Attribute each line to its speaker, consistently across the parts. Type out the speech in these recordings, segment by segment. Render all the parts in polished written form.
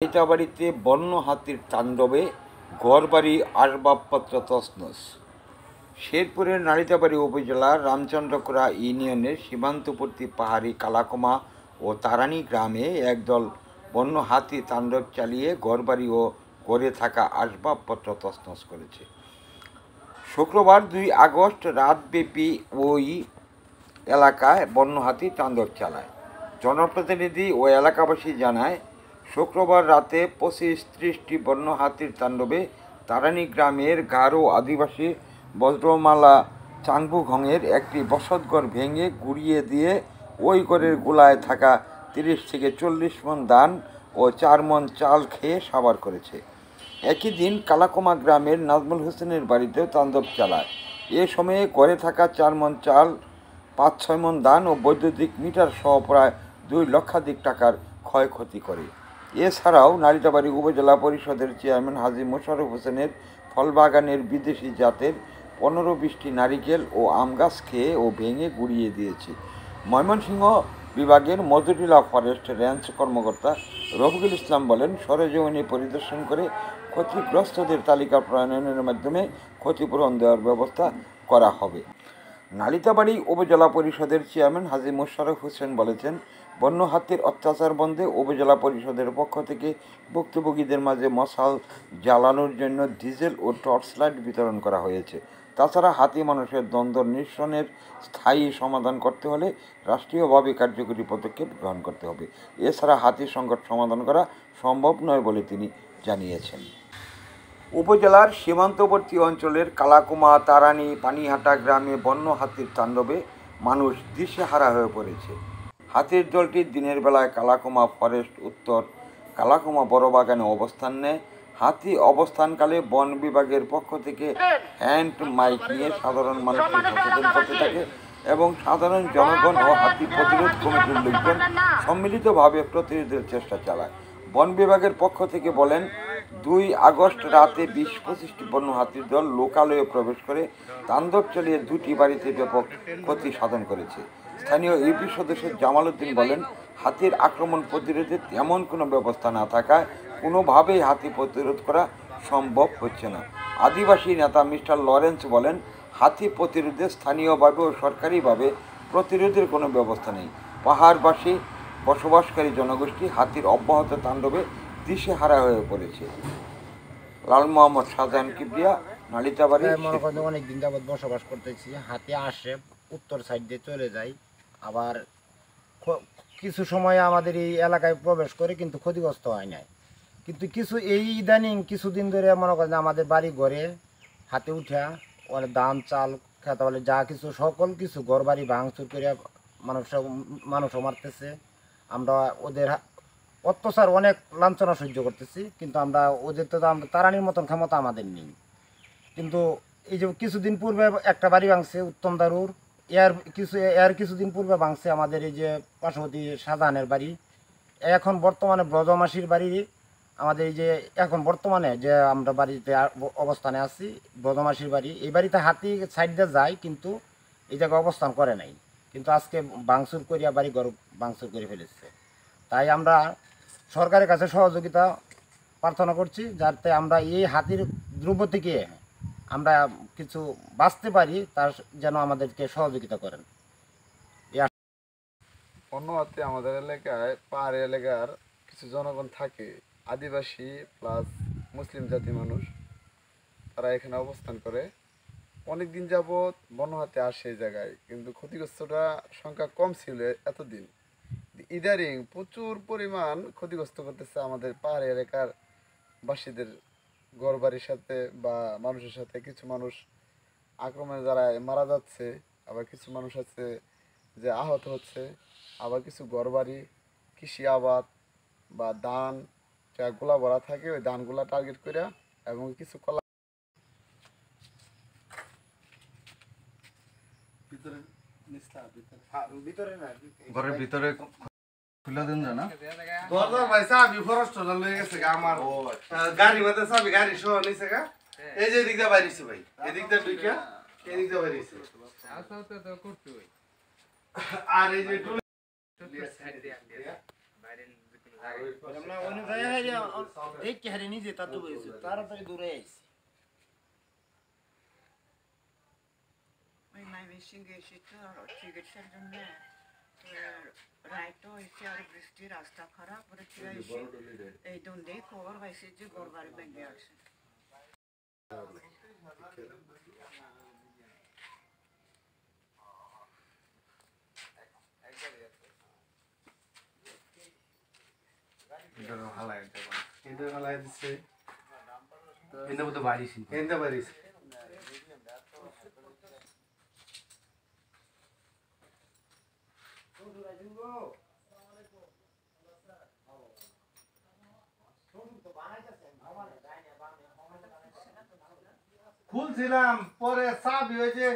Speaker 1: নালিতাবাড়িতে বন্য হাতির তাণ্ডবে ঘরবাড়ি আসবাবপত্র তছনছ। শেরপুরের নালিতাবাড়ি উপজেলার রামচন্দ্রপুরা ইউনিয়নের সীমান্তবর্তী পাহাড়ি কালাকমা ও তারানি গ্রামে একদল বন্য হাতি তাণ্ডব চালিয়ে ঘরবাড়ি ও গড়ে থাকা আসবাবপত্র তছনছ করেছে। শুক্রবার 2 আগস্ট রাতব্যাপী ওই এলাকায় বন্য হাতি তাণ্ডব চালায়। জনপ্রতিনিধি ও এলাকাবাসী জানায়, শুক্রবার রাতে 25-30টি বন্য হাতির তাণ্ডবে তারানি গ্রামের গারো আদিবাসী বজ্রমালা চাংবুঘংয়ের একটি বসতঘর ভেঙে গুড়িয়ে দিয়ে ওই ঘরের গোলায় থাকা 30 থেকে 40 মণ ধান ও 4 মণ চাল খেয়ে সাবার করেছে। একই দিন কালাকমা গ্রামের নাজমুল হোসেনের বাড়িতেও তাণ্ডব চালায়। এ সময়ে ঘরে থাকা 4 মণ চাল, 5-6 মণ ধান ও বৈদ্যুতিক মিটার সহ প্রায় 2 লক্ষাধিক টাকার ক্ষয়ক্ষতি করে। এছাড়াও নালিতাবাড়ি উপজেলা পরিষদের চেয়ারম্যান হাজী মোশাররফ হোসেনের ফলবাগানের বিদেশি জাতের 15-20টি নারিকেল ও আম গাছ খেয়ে ও ভেঙে গুড়িয়ে দিয়েছে। ময়মনসিংহ বিভাগের মধুটিলা ফরেস্ট রেঞ্জ কর্মকর্তা রফিকুল ইসলাম বলেন, সরেজমিনে পরিদর্শন করে ক্ষতিগ্রস্তদের তালিকা প্রণয়নের মাধ্যমে ক্ষতিপূরণ দেওয়ার ব্যবস্থা করা হবে। নালিতাবাড়ি উপজেলা পরিষদের চেয়ারম্যান হাজী মোশাররফ হোসেন বলেছেন, বন্য হাতির অত্যাচার বন্ধে উপজেলা পরিষদের পক্ষ থেকে ভুক্তভোগীদের মাঝে মশাল জ্বালানোর জন্য ডিজেল ও টর্চ লাইট বিতরণ করা হয়েছে। তাছাড়া হাতি মানুষের দ্বন্দ্ব নিরসনের স্থায়ী সমাধান করতে হলে রাষ্ট্রীয়ভাবে কার্যকরী পদক্ষেপ গ্রহণ করতে হবে। এছাড়া হাতি সংকট সমাধান করা সম্ভব নয় বলে তিনি জানিয়েছেন। উপজেলার সীমান্তবর্তী অঞ্চলের কালাকুমা, তারানি, পানিহাটা গ্রামে বন্য হাতির তাণ্ডবে মানুষ দিশেহারা হয়ে পড়েছে। হাতির দলটি দিনের বেলায় কালাকুমা ফরেস্ট উত্তর কালাকুমা বড় বাগানে অবস্থান নেয়। হাতি অবস্থানকালে বন বিভাগের পক্ষ থেকে হ্যান্ড মাইক নিয়ে সাধারণ মানুষকে সচেতন করতে থাকে এবং সাধারণ জনগণ ও হাতি প্রতিরোধ কমিটির লোকজন সম্মিলিতভাবে প্রতিরোধের চেষ্টা চালায়। বন বিভাগের পক্ষ থেকে বলেন, 2 আগস্ট রাতে 20-25টি বন্য হাতির দল লোকালয়ে প্রবেশ করে তাণ্ডব চালিয়ে 2টি বাড়িতে ব্যাপক ক্ষতি সাধন করেছে। স্থানীয় ইউপি সদস্য জামাল উদ্দিন বলেন, হাতির আক্রমণ প্রতিরোধে তেমন কোনো ব্যবস্থা না থাকায় কোনোভাবেই হাতি প্রতিরোধ করা সম্ভব হচ্ছে না। আদিবাসী নেতা মিস্টার লরেন্স বলেন, হাতি প্রতিরোধে স্থানীয়ভাবে ও সরকারিভাবে প্রতিরোধের কোনো ব্যবস্থা নেই। পাহাড়বাসী বসবাসকারী জনগোষ্ঠী হাতির অব্যাহত তাণ্ডবে দিশেহারা হয়ে পড়েছে। লাল মোহাম্মদ শাহজাহান কিবরিয়া, নালিতাবাড়ি।
Speaker 2: অনেক দিন যাবৎ বসবাস করতেছি। হাতি আসে, উত্তর সাইড দিয়ে চলে যায়, আবার কিছু সময় আমাদের এই এলাকায় প্রবেশ করে, কিন্তু ক্ষতিগ্রস্ত হয় নাই। কিন্তু কিছু এই ইদানিং কিছুদিন ধরে মনে করেন আমাদের বাড়ি ঘরে হাতে উঠা অনেক ধান চাল খেতে বলে যা কিছু সকল কিছু ঘর বাড়ি ভাঙচুর করে মানুষও মারতেছে। আমরা ওদের অত্যাচার অনেক লাঞ্ছনা সহ্য করতেছি, কিন্তু আমরা ওদের তো তারানির মতন ক্ষমতা আমাদের নেই। কিন্তু এই যে কিছুদিন পূর্বে একটা বাড়ি ভাঙছে উত্তম দারুর, এর কিছুদিন পূর্বে ভাঙছে আমাদের এই যে পার্শ্ববর্তী শাহজাহানের বাড়ি। এখন বর্তমানে ব্রজমাসির বাড়ি, আমাদের এই যে এখন বর্তমানে যে আমরা বাড়িতে অবস্থানে আছি ব্রজমাসির বাড়ি, এই বাড়িতে হাতি সাইড দিয়ে যায় কিন্তু এই জায়গায় অবস্থান করে নাই, কিন্তু আজকে ভাঙচুর করিয়া বাড়ি ঘর ভাঙচুর করে ফেলেছে। তাই আমরা সরকারের কাছে সহযোগিতা প্রার্থনা করছি, যাতে আমরা এই হাতির দ্রব্য থেকে আমরা কিছু বাঁচতে পারি, তার যেন আমাদেরকে সহযোগিতা করেন।
Speaker 3: বন্য হাতি আমাদের এলাকায় পাহাড়ি এলাকার কিছু জনগণ থাকে, আদিবাসী প্লাস মুসলিম জাতি মানুষ, তারা এখানে অবস্থান করে। অনেক দিন যাবৎ বন্য হাতি আসে এই জায়গায়, কিন্তু ক্ষতিগ্রস্তটা সংখ্যা কম ছিল এতদিন। ইদারিং প্রচুর পরিমাণ ক্ষতিগ্রস্ত করতেছে আমাদের পাহাড়ি এলাকার বাসীদের ঘরবাড়ির সাথে বা মানুষের সাথে। কিছু মানুষ আক্রমণে যারা মারা যাচ্ছে, আবার কিছু মানুষ আছে যে আহত হচ্ছে, আবার কিছু ঘরবাড়ি, কৃষি আবাদ বা ধান যা গোলা ভরা থাকে ওই ধানগুলা টার্গেট করে এবং কিছু কলা
Speaker 4: ঘরের ভিতরে খুলে দেন না
Speaker 5: দরজা ভাই চাবি ফরস্ট লয়ে গেছে আমার গাড়ি মধ্যে চাবি গাড়ি সহ নিছে গা। এই যে এদিক দিয়ে বাইরেছে ভাই, এদিক দিয়ে ঢুকিয়া এদিক দিয়ে বাইরেছে। আর এই যে
Speaker 2: আমরা অনুযায়ী দেখতে হারি নিজে তা তো বলেছে তাড়াতাড়ি দূরে আইছি
Speaker 6: ওই ময়মনসিংহে এসেছে চিকিৎসার জন্য রাইটও হয়েছে আর বৃষ্টি রাস্তা খারাপ করে ফিরে এসে এই দণ্ডেই খবর পাইছে যে ঘর বাড়ি ভেঙে আসে
Speaker 5: এটা হালাই দিছে এন্ড মতো বাড়িছি এন্ড বাড়িছি খুলছিলাম পরে চাবি ওই যে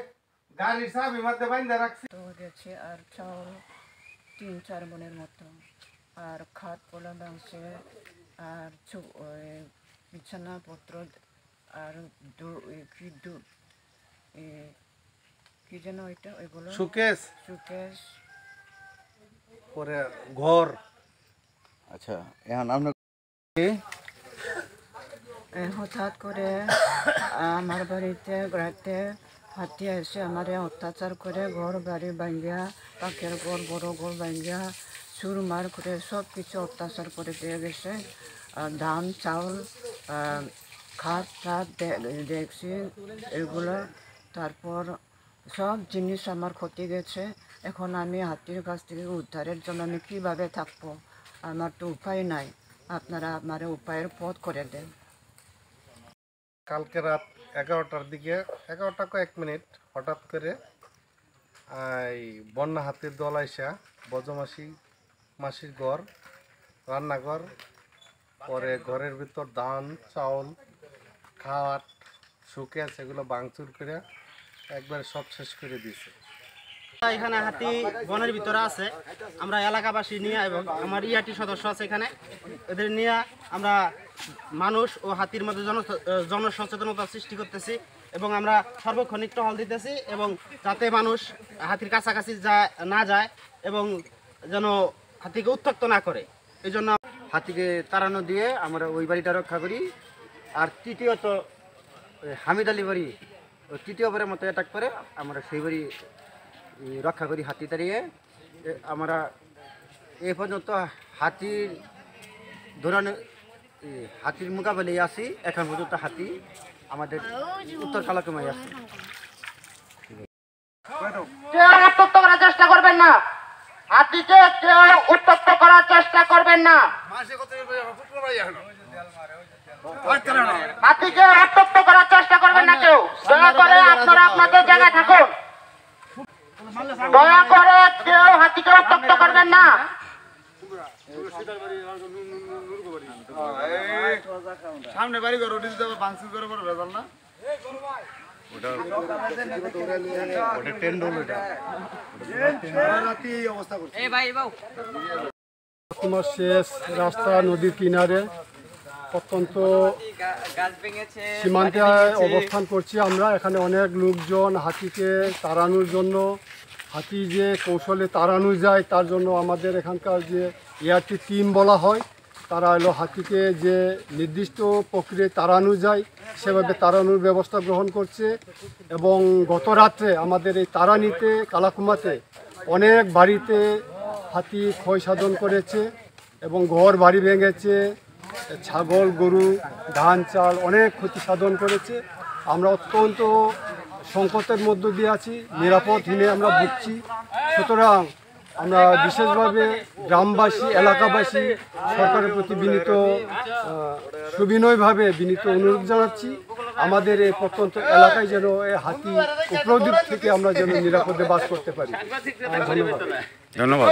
Speaker 5: গাড়ির চাবি মধ্যে বাইন্ধা রাখছি
Speaker 6: তো গেছে আর চাউল 3-4 মনের মতো আর খাট পোলা ভাঙছে আর বিছানাপত্র আর কি যেন ওইটা ওইগুলো
Speaker 5: সুকেশ
Speaker 6: সুকেশ
Speaker 5: পরে ঘর
Speaker 4: আচ্ছা এখন আপনার
Speaker 6: হঠাৎ করে আমার বাড়িতে রাতে হাতি এসে আমার অত্যাচার করে ঘর বাড়ি ভাঙ্গিয়া পাখের ঘর বড় ঘর ভাঙ্গিয়া চুরমার করে সব কিছু অত্যাচার করে দিয়ে গেছে ধান চাউল খাট টাট দেখছি এগুলো তারপর সব জিনিস আমার ক্ষতি গেছে এখন আমি হাতির কাছ থেকে উদ্ধারের জন্য আমি কীভাবে থাকবো আমার তো উপায় নাই আপনারা আমার উপায়ের পথ করে দেন
Speaker 5: কালকে রাত 11টার দিকে 11টা কয়েক মিনিট হঠাৎ করে এই বন্যা হাতির দল আইসা মাসির ঘর রান্নাঘর পরে ঘরের ভিতর ধান চাউল খাট শুকেস এগুলো ভাঙচুর করে একবারে সব শেষ করে দিয়েছে
Speaker 7: এখানে হাতি বনের ভিতরে আছে আমরা এলাকাবাসী নিয়ে এবং আমার ইয়াটি সদস্য আছে এখানে এদের নিয়ে আমরা মানুষ ও হাতির মধ্যে জনসচেতনতা সৃষ্টি করতেছি এবং আমরা সর্বক্ষণিক টহল দিতেছি এবং যাতে মানুষ হাতির কাছাকাছি না যায় এবং যেন হাতিকে উত্ত্যক্ত না করে এই জন্য হাতিকে তাড়ানো দিয়ে আমরা ওই বাড়িটা রক্ষা করি আর তৃতীয়ত হামিদ আলী বাড়ি তৃতীয়বারের মতো অ্যাটাক করে আমরা সেই বাড়ি রক্ষা করি হাতি তাড়িয়ে আমরা এই পর্যন্ত হাতির মোকাবেলায় আছি এখন পর্যন্ত হাতি আমাদের উত্তর কালাকুমায় আছে
Speaker 8: উত্তপ্ত করার চেষ্টা করবেন না হাতিকে কেউ উত্তপ্ত করার চেষ্টা করবেন না হাতিকে উত্তপ্ত করার চেষ্টা করবেন না কেউ দয়া করে আপনারা আপনাদের জায়গায় থাকুন দয়া করে কেউ হাতিকে উত্তপ্ত করবেন না
Speaker 3: সামনে বাড়ি ঘর উঠে দিতে বাংসুর করে পরে ভেজাল না
Speaker 9: তোমার শেষ রাস্তা নদীর কিনারে অত্যন্ত সীমান্তে অবস্থান করছি আমরা এখানে অনেক লোকজন হাতিকে তাড়ানোর জন্য হাতি যে কৌশলে তাড়ানো যায় তার জন্য আমাদের এখানকার যে এআরটি টিম বলা হয় তারা হলো হাতিকে যে নির্দিষ্ট প্রক্রিয়ায় তাড়ানো যায় সেভাবে তাড়ানোর ব্যবস্থা গ্রহণ করছে এবং গত রাত্রে আমাদের এই তারানিতে কালাকুমাতে অনেক বাড়িতে হাতি ক্ষয় সাধন করেছে এবং ঘর বাড়ি ভেঙেছে ছাগল গরু ধান চাল অনেক ক্ষতি সাধন করেছে আমরা অত্যন্ত সংকটের মধ্য দিয়ে আছি নিরাপদহীনে আমরা ভুগছি সুতরাং আমরা বিশেষভাবে গ্রামবাসী এলাকাবাসী সরকারের প্রতি সুবিনয়ভাবে বিনীত অনুরোধ জানাচ্ছি আমাদের এই প্রত্যন্ত এলাকায় যেন এই হাতি উপদ্রব থেকে আমরা যেন নিরাপদে বাস করতে পারি ধন্যবাদ।